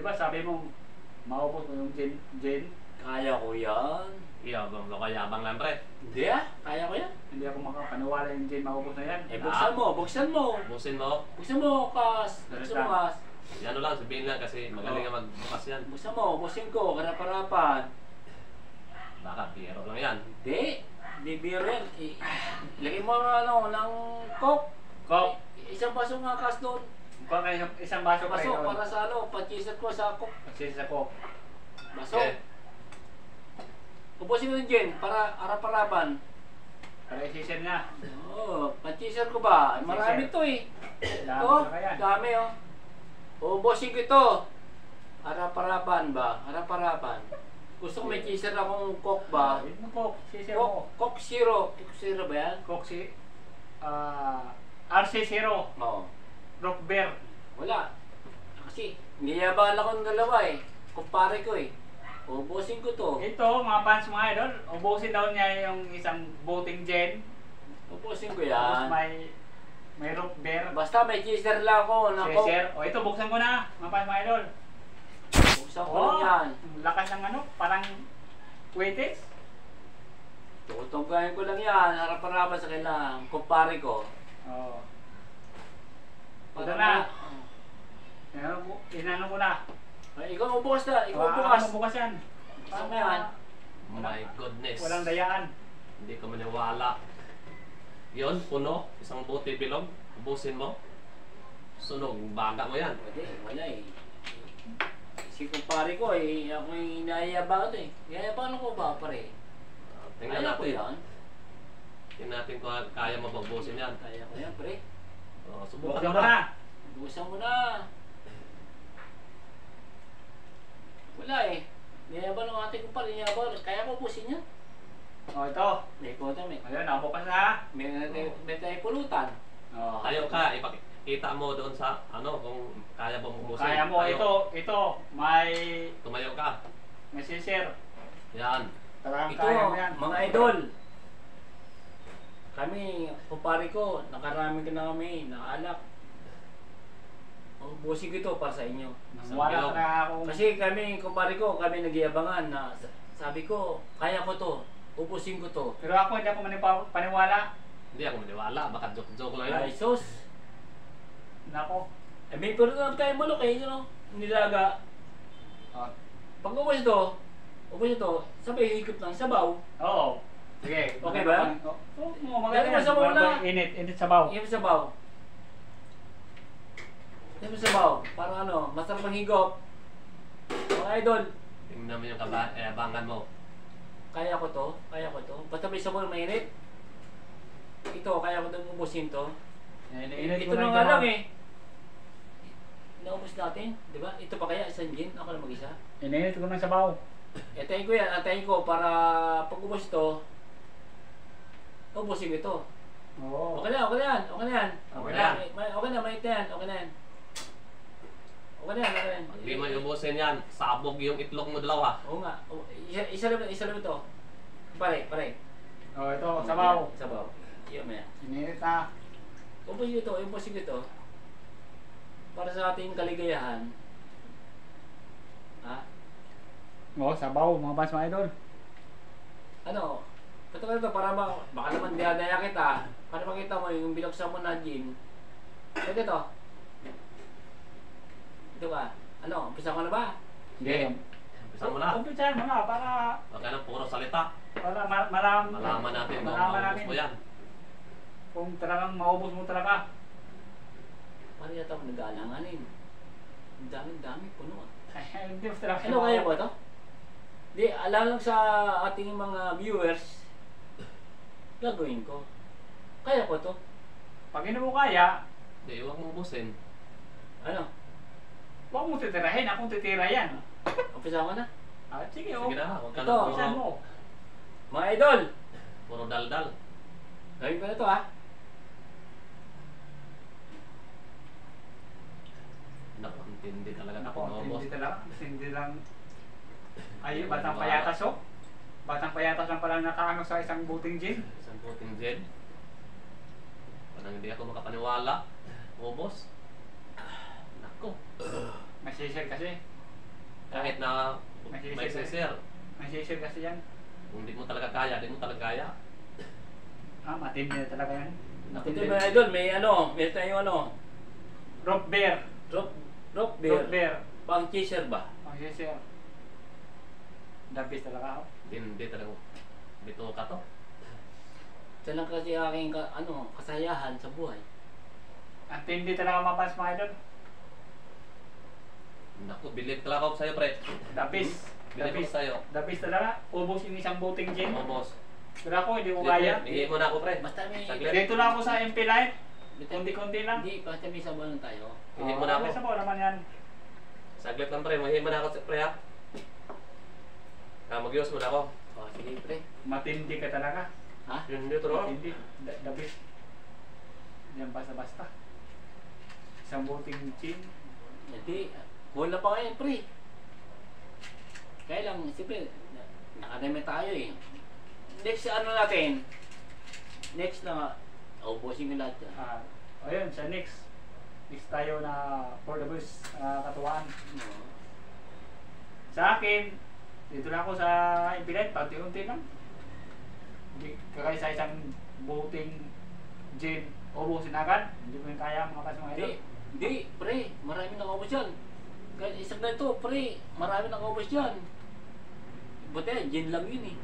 Di ba sabi mo, maubos mo yung gin? Kaya ko yan. Iyo, lo kayabang lang pre. Hindi ah, kaya ko yan. Hindi ako makapaniwala yung gin, maubos na yan. Eh, buksan mo, buksan mo. Busin mo. Buksan mo, Kas. Buksan mo, Kas. Ano lang, sabihin lang kasi magaling nga magbukas yan. Buksan mo, buksin ko, karap-harapan. Baka biro lang yan. Hindi. Hindi biro yan. Lagyan mo ano, ng coke. Coke. Isang baso nga, Kas, doon. Kung may isang baso pa Baso, rin. para sa ano, pachiset ko sa coke. Pagsisis ako. Baso. Okay. Ubusin mo yung gin, para harap-harapan. Para isisir niya. Oo, pachiset ko ba? Marami to eh. Dami Oh, na kaya. dami oh. Ubusin ko ito. Harap-harapan ba? Harap-harapan. Gusto ko may cheeser akong coke ba? Yun mo Coke. Sisir mo. Coke Zero. Coke Zero ba yan? Coke si... RC0. Oo. Rock Beer. Wala. Kasi, niyabangan ako ng dalawa eh. Kumpare ko eh. Ubusin ko to. Ito, mga fans mga idol, ubusin daw niya yung isang boating gin. Ubusin ko Tapos yan. may rock beer. Basta may cheeser lang ako na coke. Sisir. O ito, buksan ko na, mga fans mga idol. Buksan ko lang yan. Lakas ng ano, parang weightage. Tutugayin ko lang yan. Harap-harapan sa kailangan. Kumpare ko. Oo. Para Ito na. Inano ko na. Ay, ikaw bukas na. Ikaw Baka bukas. bukas yan. Gusto mo yan? My goodness. Walang dayaan. Hindi ko maniwala. Yun, puno. Isang bote bilog. Ubusin mo. Sunog. Baga mo yan. Pwede, wala eh. Si kumpare ko eh, ako yung inayabang ito eh. Inayabang ko ba pare? Tingnan Kaya ko natin. yan. Tingnan natin kung kaya mo mabusin yan. Kaya ko yan pre. Subukan Buksan mo ko na. na. Busan mo na. Wala eh. Inayabang ng ate kumpare. Inayabang. Kaya ko busin yan. O ito. May kota may. Ayun, nabukas na. May tayo pulutan. O. Ayaw ka. Ipakita mo doon sa ano kung kaya mo mabusin. Kaya mo, ito, may Tumayo ka. sisir. Yan. Talagang Ito, kaya mo yan. mga idol. Kami, kumpare ko, nakarami ka na kami, nakaalak. Busin ko ito para sa inyo. Wala na akong... Kasi kami, kumpare ko, kami nag-iabangan na sabi ko, kaya ko to, ubusin ko to. Pero ako hindi ako paniwala. Hindi ako maniwala. Baka joke lang Ay, yun. sus. Nako. Eh, may pero na tayo manok eh, you know, nilaga. Pag ubos ito, sabay higop ng sabaw. Oo. Sige. Okay ba? Oo, maganda Dali mo yan. sabaw na. Init sabaw. Higop sabaw. Higop sabaw. Para ano, masarap ang higop. Mga idol, Tingnan mo yung kabangan mo. kaya ko to. Basta may sabaw na mainit. Ito, kaya ko itong ubusin to. Init Ito na nga lang eh. Naubos natin, di ba? Ito pa kaya, isang gin, ako lang mag-isa. Init ko ng sabaw. Antayin ko yan, antayin ko para pag ubos ito, ubusin ko ito. Oo. Okay na, okay na yan, okay na yan. Okay na. Okay na, mainit na yan, okay na yan. Okay na yan, okay na yan. Pag di mo iubusin yan, sabog yung itlog mo dalawa. Oo nga, isa lang ito. Pare. Oh, ito, sabaw. Sabaw. Iyon mo yan. Init na. Ubusin ko ito. Para sa ating kaligayahan. Ha? Oo, sabaw, mga fans mga idol. Ano? Katagal ito para baka naman dihadaya kita. Para makita mo yung binuksan mo na gin. Pwede ito. Ito ka. Ano? Umpisa ko na ba? Sige. Umpisa mo na. Umpisahan mo na para Huwag ka ng puro salita. malaman natin kung malaman maubos natin mo yan. kung talagang maubos mo talaga. Parang yata ako nag-aalanganin. Ang dami, puno. Hindi mo talaga. Ano kaya ba ito? Di, alam lang sa ating mga viewers, gagawin ko. Kaya ko to. Pag hindi mo kaya, Hindi, huwag mo ubusin. Ano? huwag mo titirahin. Akong titira yan. Umpisa ko na. Sige, Sige na, huwag ka Ito, ng umpisahan puro, mo. Mga idol, puro daldal. gawin ko na to ha. Naku, hindi talaga ako Ako, maubos. hindi lang. Ay, batang payatas oh. Batang payatas lang pala nakaano sa isang buting gin. Isang puting gin. Parang hindi ako makapaniwala. Ubos. Nako. May sisir kasi. Kahit na May may sisir. sisir. May sisir kasi yan. Kung di mo talaga kaya, di mo talaga kaya. Matindi na talaga yan. Ito mga idol, may ano, may tayong ano, Rope bear. rope Rope bear. bear. Pang chaser ba? Ang sisir. Dabis talaga ako. Hindi talaga. Bito ka to. Ito lang kasi aking kasayahan sa buhay. Ang tindi talaga mapas mga idol. Naku, believe talaga ako sa'yo, pre. Dabis. Believe ako sa'yo. Dabis talaga. Ubos yung isang buting gin. Oo, boss. Pero ako, hindi ko kaya. Hihi mo na ako, pre. Basta may... Saglit. Dito lang ako sa MP Life. Kunti-kunti lang. Hindi, basta may sabaw lang tayo. Hihi mo na ako. May sabaw naman yan. Saglit lang, pre. Hihi mo na ako, pre, ha? Mag-iwas mo na ako. O, sige pre. Matindi ka talaga. Ha? Yun, dito, bro. Matindi. Dabis. Yan basta-basta. Isang buting gin. Hindi, wala pa ngayon pre. Kaya lang, siyempre, nakadami tayo eh. Next ano natin, next na, ubusin ko lahat yan. Ayun, sa next. Next tayo na for the bus katuwaan. Oo. Sa akin, dito lang ako sa Impilet, pati-unti lang. Hindi kagaya sa isang buting gin, ubusin agad. Hindi ko yung kaya mga kas mga idol. Hindi, pre, marami nakaubos yan. Kahit isang ganito, pre, marami nakaubos yan. Buti, gin lang yun eh.